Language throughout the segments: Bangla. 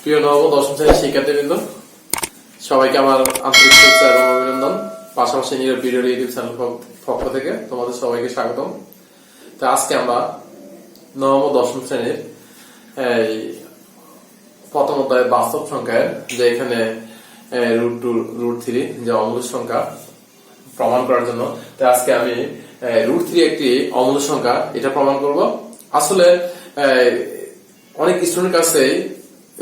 প্রিয় নবম দশম শ্রেণীর শিক্ষার্থীবৃন্দ, সবাইকে আমার আন্তরিক শুভেচ্ছা এবং অভিনন্দন। পাশাপাশি নীরব ভিডিও ইউটিউব চ্যানেল পক্ষ থেকে তোমাদের সবাইকে স্বাগতম। তো আজকে আমরা নবম ও দশম শ্রেণীর প্রথম অধ্যায় বাস্তব সংখ্যায় যে এখানে রুট টু রুট থ্রি যে অমূল সংখ্যা প্রমাণ করার জন্য, তো আজকে আমি রুট থ্রি একটি অমূল সংখ্যা এটা প্রমাণ করব। আসলে অনেক স্টুডেন্ট কাছে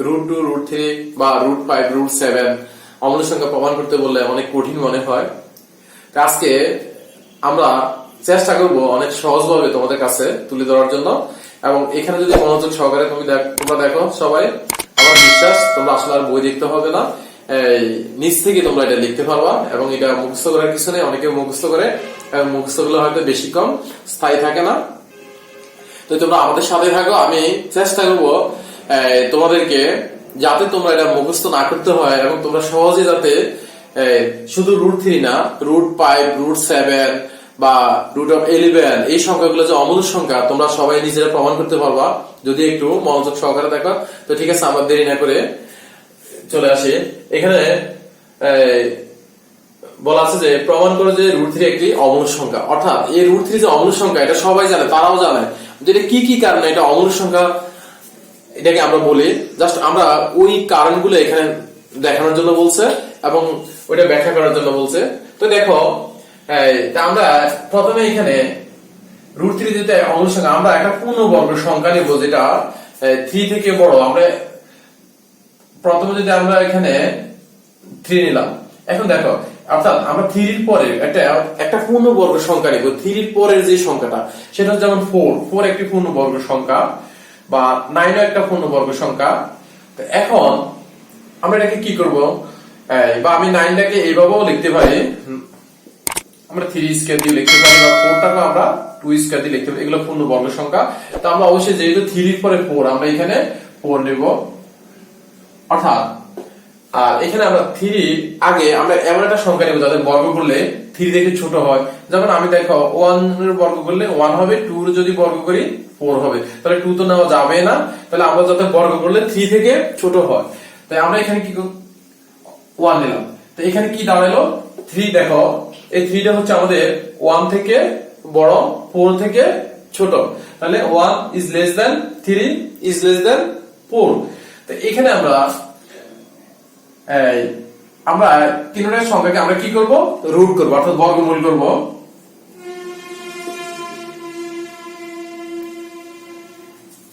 রুট টু রুট থ্রি বা রুট ফাইভ রুট সেভেন অমূল সংখ্যা প্রমাণ করতে বললে অনেক কঠিন মনে হয়। আজকে আমরা চেষ্টা করব অনেক সহজভাবে তোমাদের কাছে তুলে ধরার জন্য, এবং এখানে যদি মনোযোগ সহকারে তোমরা দেখো, সবাই আমার বিশ্বাস তোমরা আসলে আর বই দেখতে হবে না, নিজ থেকে তোমরা এটা লিখতে পারবা। এবং এটা মুখস্থ করার কিছু নেই, অনেকে মুখস্থ করে এবং মুখস্থ গুলো হয়তো বেশি কম স্থায়ী থাকে না। তো তোমরা আমাদের সাথে থাকো, আমি চেষ্টা করবো তোমাদেরকে যাতে তোমরা এটা মুখস্থ না করতে হয় এবং তোমরা সহজে যাতে শুধু রুট থ্রি না, রুট ফাইভ রুট সেভেন বা রুট অফ 11 এই সংখ্যাগুলো যে অমূল সংখ্যা তোমরা সবাই নিজেরা প্রমাণ করতে পারবা যদি একটু মনোযোগ সহকারে দেখো। তো ঠিক আছে, আমরা দেরি না করে চলে আসি। এখানে বলা আছে যে প্রমাণ করে যে রুট থ্রি একটি অমূল সংখ্যা, অর্থাৎ এই রুট থ্রি যে অমূল সংখ্যা এটা সবাই জানে, তারাও জানে যে কি কি কারণে এটা অমূল সংখ্যা এটাকে আমরা বলি। জাস্ট আমরা ওই কারণগুলো এখানে দেখানোর জন্য বলছে এবং ওইটা ব্যাখ্যা করার জন্য বলছে। তো দেখো, আমরা প্রথমে এখানে রুট থ্রি যেটা অমূল সংখ্যা, আমরা একটা পূর্ণবর্গ সংখ্যা নেব যেটা 3 থেকে বড়। আমরা প্রথমে যদি আমরা এখানে 3 নিলাম, এখন দেখো অর্থাৎ আমরা 3 এর পরে একটা পূর্ণবর্গ সংখ্যা নেব। 3 এর পরের যে সংখ্যাটা সেটা যেমন 4 একটি পূর্ণবর্গ সংখ্যা, বা 9 একটা পূর্ণবর্গ সংখ্যা। তো এখন আমরা এটাকে কি করব, বা আমি 9টাকে এইভাবেও লিখতে পারি, আমরা 3 স্কয়ার দিয়ে লিখতে পারি, বা 4টাকে আমরা 2 স্কয়ার দিয়ে লিখতে পারি। এগুলো পূর্ণবর্গ সংখ্যা। তো আমরা অবশ্যই যেহেতু 3 এর পরে 4, আমরা এখানে 4 নেব। অর্থাৎ আর এখানে আমরা 3 আগে আমরা এমন একটা সংখ্যা নেব যাদের বর্গ করলে 3 থেকে ছোট হয়। যেমন আমি দেখো 1 এর বর্গ করলে 1 হবে, 2 এর যদি বর্গ করি 4 হবে, তাহলে 2 তো নেওয়া যাবে না। তাহলে আমরা যাতে বর্গ করলে 3 থেকে ছোট হয়, তাই আমরা এখানে কি 1 নিলাম। তো এখানে কি দাঁড়ালো 3। দেখো এই 3টা হচ্ছে আমাদের 1 থেকে বড়, 4 থেকে ছোট, তাহলে 1 is less than 3 is less than 4। তো এখানে আমরা তিনটার সংখ্যাকে আমরা কি করব, রুট করব, অর্থাৎ বর্গমূল করব।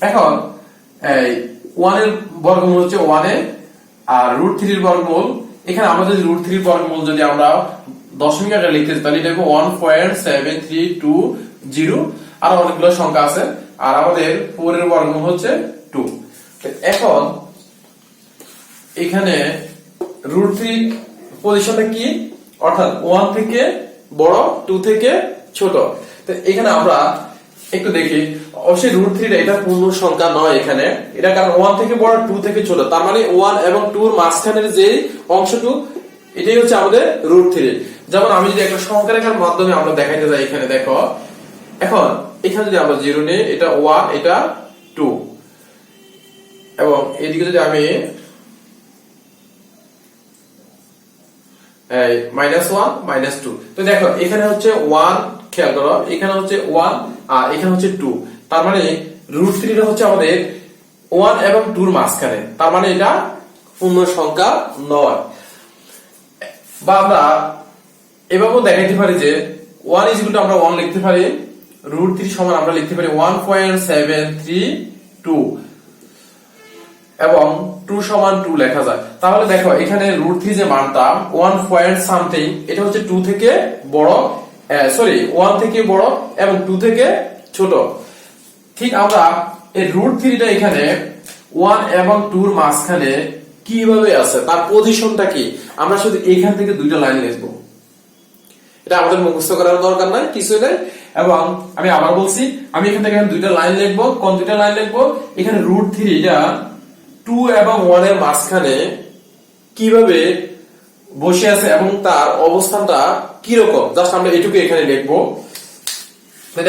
এখন 1 এর বর্গমূল হচ্ছে 1 এ, আর রুট 3 এর বর্গমূল, এখানে আমরা যদি রুট 3 এর বর্গমূল যদি আমরা দশমিক আকারে লিখতে চাই তাহলে এটা হবে 1.7320। আর অনেকগুলো সংখ্যা আছে, আর আমাদের 4 এর বর্গমূল হচ্ছে 2। এখন এখানে রুট 3 পজিশনটা কি, অর্থাৎ 1 থেকে বড় 2 থেকে ছোট। তো এখানে আমরা একটু দেখি, অবশ্যই রুট 3 এটা পূর্ণ সংখ্যা নয় এখানে, এটা কারণ 1 থেকে বড় 2 থেকে ছোট, তার মানে 1 এবং 2 এর মাঝখানের যে অংশটুকু এটাই হচ্ছে আমাদের রুট 3। যেমন আমি যদি একটা সংখ্যা রেখার মাধ্যমে আমরা দেখাইতে যাই, এখানে দেখো, এখন এখানে যদি আমরা 0 নিই, এটা 1 এটা 2, এবং এদিকে যদি আমি -1 -2, তো দেখো এখানে হচ্ছে 1, খেয়াল করো এখানে হচ্ছে 1 আর এখানে হচ্ছে 2, তার মানে রুট 3 টা হচ্ছে আমাদের 1 এবং 2 এর মাঝখানে, তার মানে এটা পূর্ণ সংখ্যা নয়। বা আমরা এভাবেও দেখাইতে পারি যে 1 আমরা 1 লিখতে পারি, রুট 3 সমান আমরা লিখতে পারি 1.732, এবং 2 সমান 2 লেখা যায়। তাহলে দেখো এখানে রুট 3 যে মানটা 1 পয়েন্ট সামথিং, এটা হচ্ছে 2 থেকে বড়, 1 থেকে বড় এবং 2 থেকে ছোট। ঠিক আমরা এই রুট 3টা এখানে 1 এবং 2 এর মাঝখানে কিভাবে আছে, তার পজিশনটা কি, আমরা শুধু এখান থেকে দুইটা লাইন লিখবো। এটা আমাদের মুখস্থ করার দরকার নাই, কিছু নেই। এবং আমি আবার বলছি, আমি এখান থেকে দুইটা লাইন লিখবো। কোন দুইটা লাইন লিখবো, এখানে রুট 3 এটা 2 এবং 1 এর মাঝখানে কিভাবে বসে আছে এবং তার অবস্থানটা কি রকম, জাস্ট আমরা এটুকু এখানে লিখবো।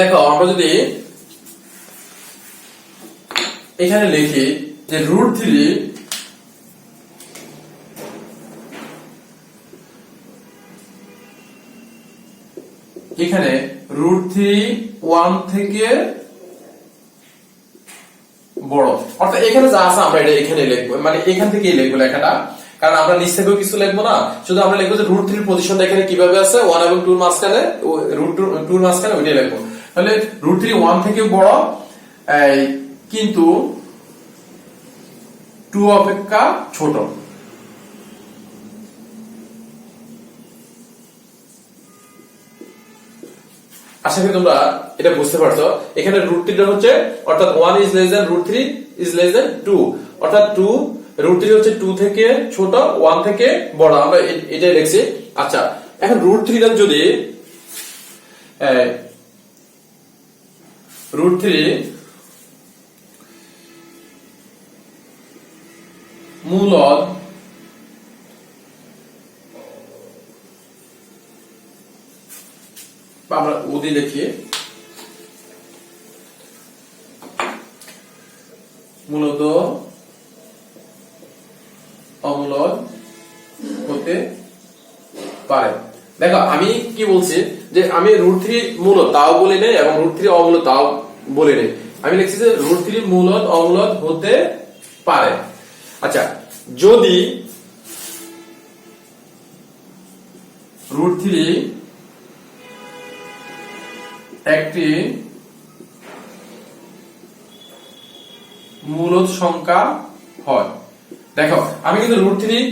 দেখো আমরা যদি এখানে লিখি যে রুট 3 √3 1 থেকে বড়। অর্থাৎ এখানে যা আছে আমরা এটা এখানে লিখবো, মানে এখান থেকেই লিখবো লেখাটা, কারণ আমরা নিচ থেকেও কিছু লিখবো না, শুধু আমরা লিখবো যে √3 পজিশনটা এখানে কিভাবে আছে 1 এবং 2 এর মাঝখানে, √2 এর মাঝখানে ওইটাই লিখবো। তাহলে √3 1 থেকে বড় কিন্তু 2 অপেক্ষা ছোট। আশা করি তোমরা এটা বুঝতে পারছো। এখানে √3 টা হচ্ছে, অর্থাৎ 1 is less than √3 is less than 2, অর্থাৎ √3 হচ্ছে 2 থেকে ছোট, 1 থেকে বড়, আমরা এটাই লিখছি। আচ্ছা, এখন √3 টা যদি √3 মূলদ আমরা উদি লিখি, মূলত অমূলদ হতে পারে। দেখো আমি কি বলছি, যে আমি √3 মূলদ তাও বলি নেই এবং √3 অমূলদ তাও বলি নেই, আমি লিখছি যে √3 মূলদ অমূলদ হতে পারে। আচ্ছা, যদি √3 একটি মূলদ সংখ্যা হয়, দেখো আমি কিন্তু √3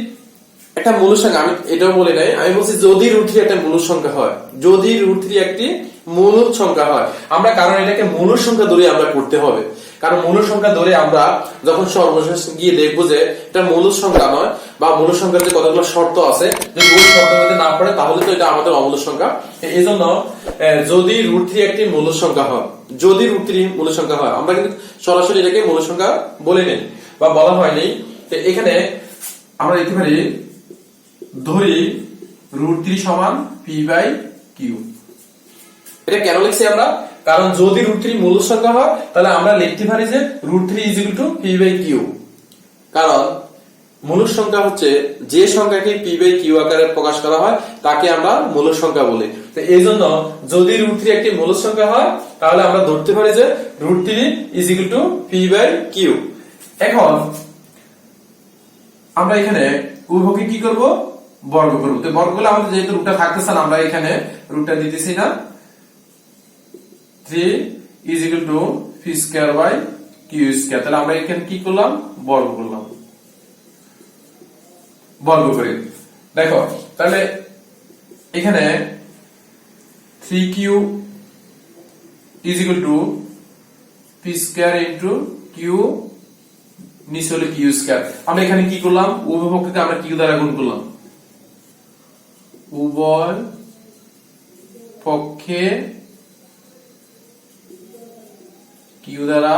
একটা মূলদ সংখ্যা, আমি এটাও বলি নাই, আমি বলছি যদি √3 একটা মূলদ সংখ্যা হয়, যদি √3 একটি মূলদ সংখ্যা হয়, আমরা কারণ এটাকে মূলদ সংখ্যা ধরে আমরা করতে হবে, কারণ মূলদ সংখ্যা ধরে আমরা যখন সর্বশেষ গিয়ে দেখবো যে এটা মূলদ সংখ্যা নয়, বা মূলদ সংখ্যার যে কতগুলো শর্ত আছে যদি ওই শর্তের মধ্যে না পড়ে তাহলে তো এটা আমাদের অমূলদ সংখ্যা। এই জন্য যদি √3 একটি মূলদ সংখ্যা হয়, যদি √3 মূলদ সংখ্যা হয়, আমরা কিন্তু সরাসরি এটাকে মূলদ সংখ্যা বলে নেই বা বলা হয়নি। এখানে আমরা লিখতে পারি ধরি √3 সমান p/q। এটা কেন লিখছি আমরা, কারণ যদি √3 মূলদ সংখ্যা হয় তাহলে আমরা লিখতে পারি যে √3 p/q, কারণ মূলদ সংখ্যা হচ্ছে যে সংখ্যাকে p/q আকারে প্রকাশ করা হয় তাকে আমরা মূলদ সংখ্যা বলি। তো এই জন্য যদি √3 একটি মূলদ সংখ্যা হয় তাহলে আমরা ধরতে পারি যে √3 p/q। এখন আমরা এখানে উভয়কে কি করব, বর্গ করব। তো বর্গ করলে আমাদের যেহেতু রুটটা থাকতেছে না, আমরা এখানে রুটটা দিতেছি না, 3 p²/q², তাহলে আমরা এখানে কি করলাম, বর্গ করলাম, বর্গ করি। দেখো তাহলে এখানে 3q p²/q, নিচে হলো q²। আমরা এখানে কি করলাম, উভয় পক্ষকে আমরা q দ্বারা গুণ করলাম, উভয় পক্ষে q দ্বারা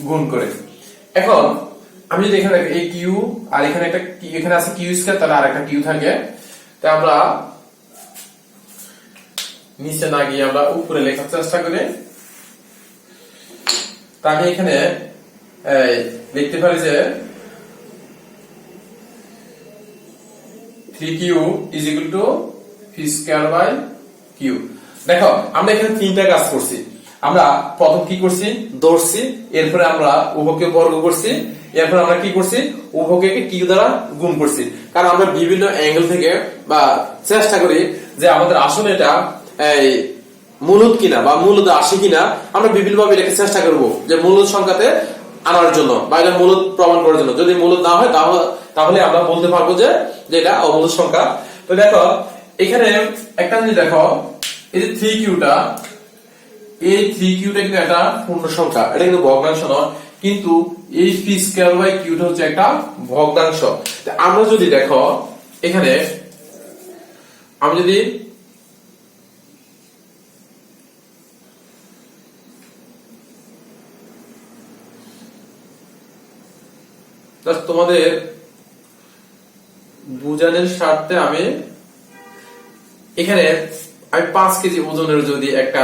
গুণ করে। এখন আমি যদি এখানে এই q আর এখানে একটা এখানে আছে q², তাহলে আর একটা q থাকে, তো আমরা নিচে না গিয়ে আমরা উপরে লেখার চেষ্টা করি। তা আমি এখানে লিখতে পারি যে 3q p²/q। দেখো আমরা এখানে তিনটা কাজ করছি। আমরা প্রথম কি করছি, ধরছি, এরপরে আমরা উভয়কে বর্গ করছি, এরপর আমরা কি করছি, উভয়কে q দ্বারা গুণ করছি। কারণ আমরা বিভিন্ন অ্যাঙ্গেল থেকে বা চেষ্টা করি যে আমাদের আসলে এটা মূলদ কিনা বা মূলদ আসে কিনা, আমরা বিভিন্ন ভাবে এটাকে চেষ্টা করব যে মূলদ সংখ্যাতে আনার জন্য বা এটা মূলদ প্রমাণ করার জন্য। যদি মূলদ না হয় তাহলে আমরা বলতে পারবো যে এটা অমূলদ সংখ্যা। তো দেখো এখানে একটা জিনিস দেখো, এই যে 3q টা, এই 3q টা কিন্তু একটা পূর্ণ সংখ্যা, এটা কিন্তু ভগ্নাংশ নয়, কিন্তু এই p²/q টা হচ্ছে একটা ভগ্নাংশ। আমরা যদি দেখো এখানে আমি যদি তোমাদের বুঝানোর স্বার্থে আমি এখানে 5 কেজি ওজনের যদি একটা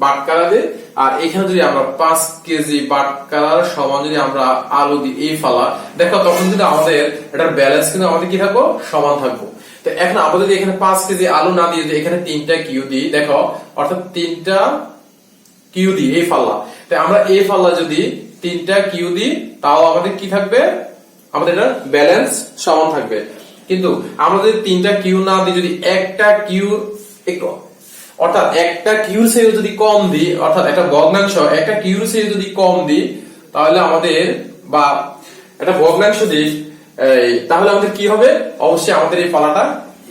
বাটখারা দিই, আর এখানে যদি আমরা 5 কেজি বাটখারার সমান যদি আমরা আলু দিই এই ফালা, দেখো তখন কিন্তু আমাদের এটার ব্যালেন্স কিন্তু আমাদের কি থাকবো, সমান থাকবো। তো তো এখন আমরা যদি এখানে 5 কেজি আলু না দিয়ে এখানে 3টা কিউ দিই, দেখো অর্থাৎ 3টা কিউ দিই এই পাল্লা, তাই আমরা এই পাল্লা যদি 3টা কিউ দিই তাও আমাদের কি থাকবে, আমাদের এটা ব্যালেন্স সমান থাকবে। কিন্তু আমরা যদি 3টা কিউ না দিই, যদি একটা কিউ একটু অর্থাৎ একটা কিউর চেয়ে যদি কম দিই, অর্থাৎ একটা ভগ্নাংশ একটা কিউর চেয়ে যদি কম দিই, তাহলে আমাদের বা একটা ভগ্নাংশ দিই, তাহলে আমাদের কি হবে, অবশ্যই আমাদের এই পালাটা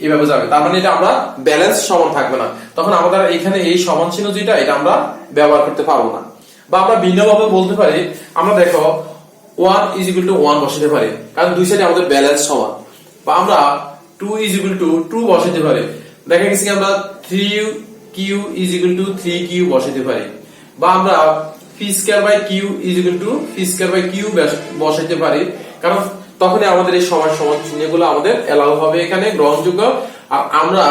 এইভাবে যাবে। তার মানে এটা আমরা ব্যালেন্স সমান থাকবে না, তখন আমাদের এখানে এই সমান চিহ্ন যেটা এটা আমরা ব্যবহার করতে পারবো না। বা আমরা ভিন্নভাবে বলতে পারি, আমরা দেখো 1 = 1 বসাতে পারি, কারণ দুই সাইডে আমাদের ব্যালেন্স সমান। বা আমরা 2 = 2 বসাতে পারি, দেখা গেছে কি আমরা 3q = 3q বসাতে পারি। বা আমরা p²q = p²q বসাতে পারি, কারণ তখনই আমাদের এই সমান সমান চিহ্নগুলো আমাদের এলাও হবে, এখানে গ্রহণযোগ্য। আর আমরা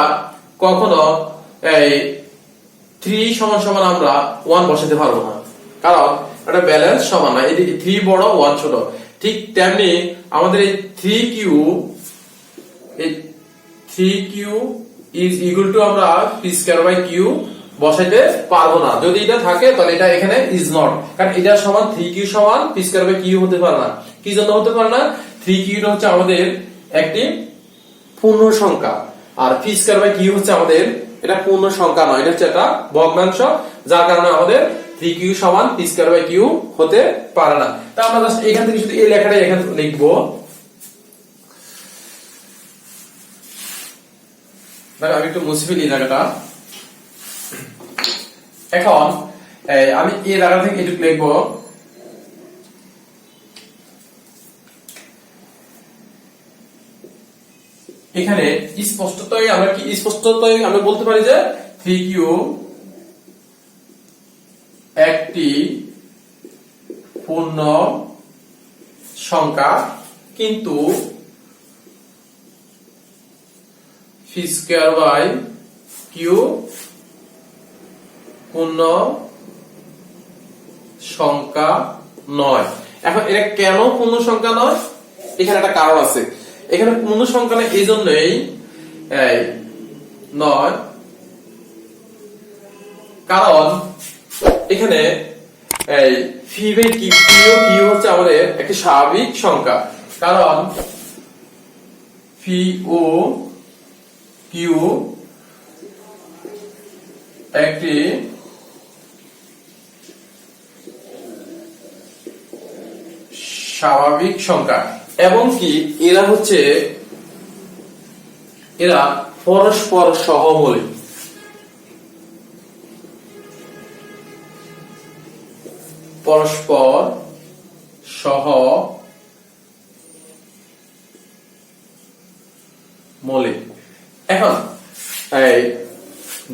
কখনো এই 3 সমান সমান আমরা 1 বসাতে পারবো না, কারণ এটা ব্যালেন্স সমান না, এদিকে 3 বড় 1 ছোট। ঠিক তেমনি আমাদের এই 3q = আমরা p²q বসাইতে পারবো না। যদি এটা থাকে তাহলে এটা এখানে ইজ নট, কারণ এটা সমান 3q সমান p²q হতে পারে না। কি জন্য হতে পারে না, 3q হচ্ছে আমাদের একটি পূর্ণ সংখ্যা, আর p²q হচ্ছে আমাদের এটা পূর্ণ সংখ্যা নয়, এটা হচ্ছে একটা ভগ্নাংশ, যার কারণে আমাদের 3q সমান p²q হতে পারে না। তা আমরা জাস্ট এখান থেকে শুধু এই লেখাটাই এখানে লিখবো। আমি একটু মুছে ফেলি জায়গাটা। এখন আমি এই জায়গা থেকে এটুকু লিখবো, এখানে স্পষ্টতই আমরা বলতে পারি যে 3q একটি পূর্ণ সংখ্যা, কিন্তু p²q পূর্ণ সংখ্যা নয়। এখন এটা কেন পূর্ণ সংখ্যা নয়, এখানে একটা কারণ আছে। এখানে পূর্ণ সংখ্যা নয় এই জন্যই নয়, কারণ এখানে p/q হচ্ছে আমাদের একটি স্বাভাবিক সংখ্যা, কারণ p/q একটি স্বাভাবিক সংখ্যা, এবং কি এরা পরস্পর সহমূলী। পরস্পর সহমূলী। এখন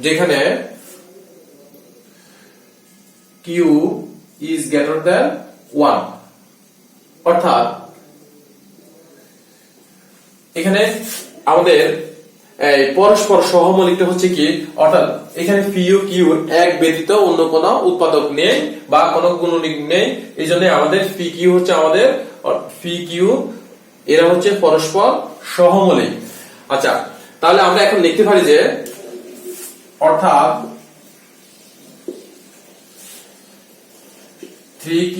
যেখানে q is greater than 1, অর্থাৎ এখানে আমাদের পরস্পর সহমূলীটা হচ্ছে কি, অর্থাৎ এখানে p/q এক ব্যতীত অন্য কোনো উৎপাদক নেই বা কোনো গুণনীয়ক নেই, এই জন্য আমাদের p/q হচ্ছে আমাদের p/q এরা হচ্ছে পরস্পর সহমূলী। আচ্ছা, তাহলে আমরা এখন লিখতে পারি যে অর্থাৎ 3q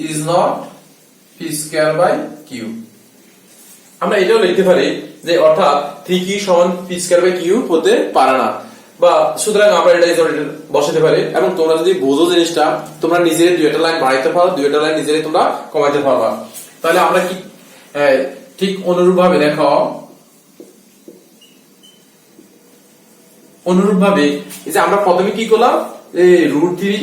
is not p²q। আমরা এটাও লিখতে পারি যে অর্থাৎ 3q সমান p²q হতে পারে না। বা সুতরাং আমরা এটা বসাতে পারি, এবং তোমরা যদি বোঝো জিনিসটা তোমরা নিজেরাই দুইটা লাইন বাড়াইতে পারো, দুইটা লাইন নিজেরাই তোমরা কমাইতে পারবা। তাহলে আমরা কি ঠিক অনুরূপভাবে দেখো, অনুরূপভাবে এই যে আমরা প্রথমে কি করলাম, √3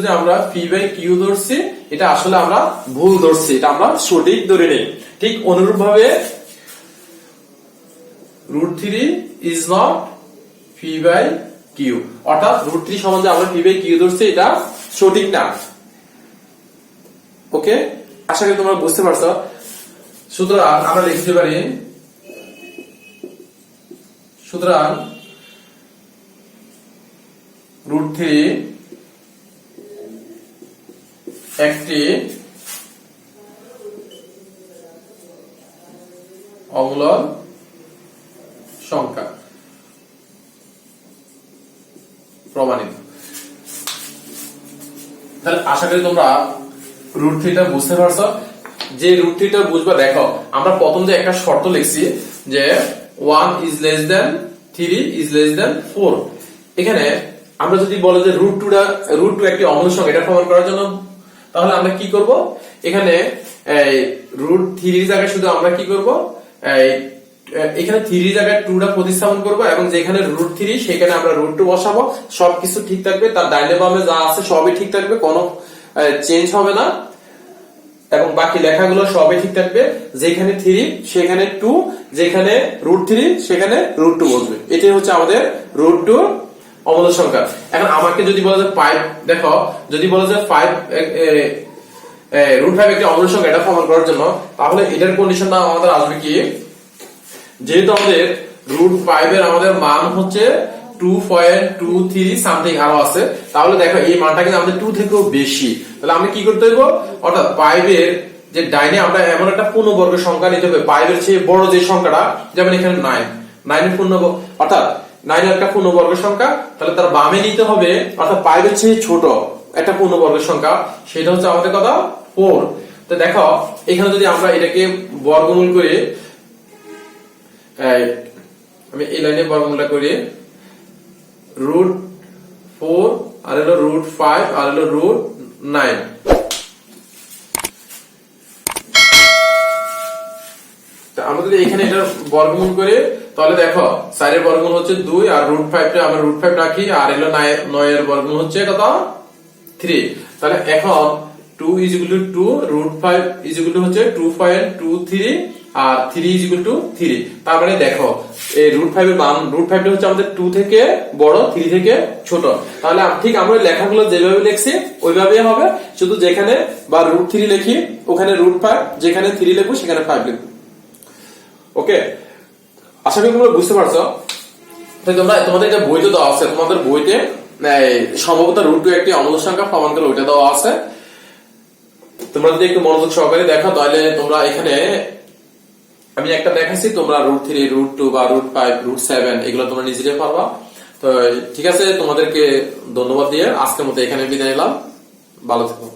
= যে আমরা p/q ধরছি, এটা আসলে আমরা ভুল ধরছি, এটা আমরা সঠিক ধরে নেই। ঠিক অনুরূপভাবে √3 is not p/q, অর্থাৎ √3 সমান যে আমরা p/q ধরছি এটা সঠিক না। ওকে, আশা করি তোমরা বুঝতে পারছো। সুতরাং আমরা লিখতে পারি, সুতরাং √3 একটি অমূলক তাহলে আশা করি তোমরা রুট থ্রিটা বুঝতে পারছো। যে রুট থ্রিটা বুঝবা, দেখো আমরা প্রথম যে একটা শর্ত লিখছি যে 1 is less than 3 is less than 4। এখানে আমরা যদি বলে যে রুট টু একটি অমূল সংখ্যা, এটা প্রমাণ করার জন্য তাহলে আমরা কি করব, এখানে রুট থ্রির জায়গায় শুধু আমরা কি করব, এখানে 3 জায়গায় 2টা প্রতিস্থাপন করব এবং যেখানে রুট 3 সেখানে আমরা রুট 2 বসাবো। সবকিছু ঠিক থাকবে, তার ডাইনে বামে যা আছে সবই ঠিক থাকবে, কোনো চেঞ্জ হবে না এবং বাকি লেখাগুলো সবই ঠিক থাকবে। যেখানে 3 সেখানে 2, যেখানে রুট 3 সেখানে রুট 2 বসবে। এটাই হচ্ছে আমাদের রুট 2 অমূল সংখ্যা। এখন আমাকে যদি বলা যায় 5, দেখো যদি বলা যায় 5 রুট 5 একটি অমূল সংখ্যা, এটা প্রমাণ করার জন্য তাহলে এটার কন্ডিশনটা আমাদের আসবে কি, যেহেতু আমাদের রুট 5 এর আমাদের মান হচ্ছে 2.23 সামথিং আরো আছে, তাহলে দেখো এই মানটা কিন্তু আমাদের 2 থেকেও বেশি। তাহলে আমরা কি করতে হইব, অর্থাৎ 5 এর যে ডাইনে আমরা এমন একটা পূর্ণবর্গ সংখ্যা নিতে হবে 5 এর চেয়ে বড় যে সংখ্যাটা, যেমন এখানে 9 এর পূর্ণবর্গ, অর্থাৎ 9 এর একটা পূর্ণবর্গ সংখ্যা, তাহলে তার বামে নিতে হবে অর্থাৎ 5 এর চেয়ে ছোট একটা পূর্ণবর্গ সংখ্যা, সেটা হচ্ছে আমাদের কথা 4। তো দেখো এখানে যদি আমরা এটাকে বর্গমূল করি, আমি এই লাইনে বর্গমূলটা করি, রুট 4 আর হলো রুট 5 আর হলো রুট 9। আমরা যদি এখানে এটা বর্গমূল করি তাহলে দেখো 4 এর বর্গমূল হচ্ছে 2 আর রুট 5টা আমরা রুট 5 রাখি আর হলো 9 এর বর্গমূল হচ্ছে কত 3। তাহলে এখন 2 is equal to 2, root 5 is equal to হচ্ছে 2.23 আর 3 is equal to 3। তার মানে দেখো এই রুট 5 এর মান, রুট 5টা হচ্ছে আমাদের 2 থেকে বড় 3 থেকে ছোট। তাহলে ঠিক আমরা লেখাগুলো যেভাবে লিখছি ওইভাবেই হবে, শুধু যেখানে বা রুট 3 লিখি ওখানে রুট 5, যেখানে 3 লিখবো সেখানে 5 লিখবো। ওকে, আশা করি তোমরা বুঝতে পারছো। তো তোমরা তোমাদের এটা বইতে দেওয়া আছে, তোমাদের বইতে সম্ভবত রুট 2 একটি অমূল সংখ্যা প্রমাণ করে ওইটা দেওয়া আছে। তোমরা যদি একটু মনোযোগ সহকারে দেখো তাহলে তোমরা এখানে আমি একটা দেখাচ্ছি, তোমরা রুট 3, রুট 2 বা রুট 5, রুট 7 এগুলো তোমরা নিজেরাই পারবা। তো ঠিক আছে, তোমাদেরকে ধন্যবাদ দিয়ে আজকের মতো এখানে বিদায় নিলাম। ভালো থেকো।